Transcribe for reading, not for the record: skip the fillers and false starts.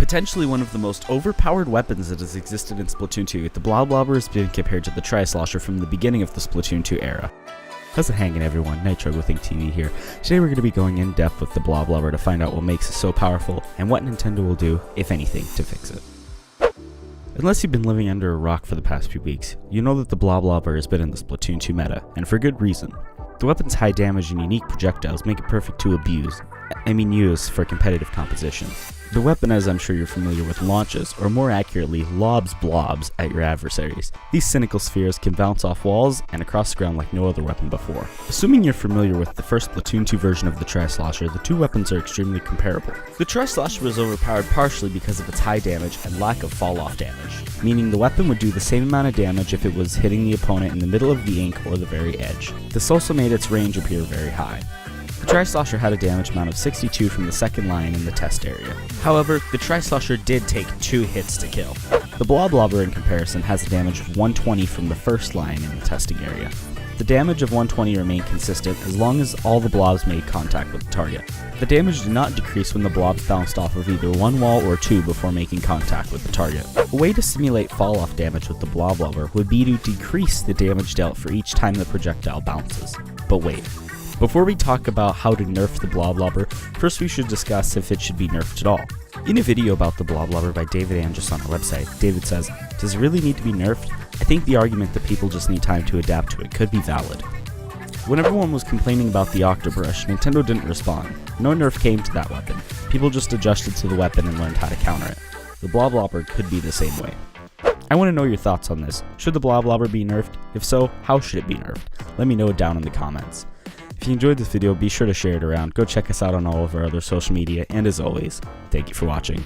Potentially one of the most overpowered weapons that has existed in Splatoon 2, the Bloblobber has been compared to the Slosher from the beginning of the Splatoon 2 era. How's it hanging, everyone? Nitrogue with InkTV here. Today we're going to be going in depth with the Bloblobber to find out what makes it so powerful and what Nintendo will do, if anything, to fix it. Unless you've been living under a rock for the past few weeks, you know that the Bloblobber has been in the Splatoon 2 meta, and for good reason. The weapon's high damage and unique projectiles make it perfect to use for competitive composition. The weapon, as I'm sure you're familiar with, launches, or more accurately, lobs blobs at your adversaries. These cynical spheres can bounce off walls and across the ground like no other weapon before. Assuming you're familiar with the first Splatoon 2 version of the Slosher, the two weapons are extremely comparable. The Slosher was overpowered partially because of its high damage and lack of fall-off damage, meaning the weapon would do the same amount of damage if it was hitting the opponent in the middle of the ink or the very edge. This also made its range appear very high. The Slosher had a damage amount of 62 from the second line in the test area. However, the Slosher did take 2 hits to kill. The Bloblobber, in comparison, has a damage of 120 from the first line in the testing area. The damage of 120 remained consistent as long as all the blobs made contact with the target. The damage did not decrease when the blobs bounced off of either one wall or two before making contact with the target. A way to simulate fall-off damage with the Bloblobber would be to decrease the damage dealt for each time the projectile bounces. But wait. Before we talk about how to nerf the Bloblobber, first we should discuss if it should be nerfed at all. In a video about the Bloblobber by Andrus on our website, David says, "Does it really need to be nerfed? I think the argument that people just need time to adapt to it could be valid." When everyone was complaining about the Octobrush, Nintendo didn't respond. No nerf came to that weapon. People just adjusted to the weapon and learned how to counter it. The Bloblobber could be the same way. I want to know your thoughts on this. Should the Bloblobber be nerfed? If so, how should it be nerfed? Let me know down in the comments. If you enjoyed this video, be sure to share it around. Go check us out on all of our other social media, and as always, thank you for watching.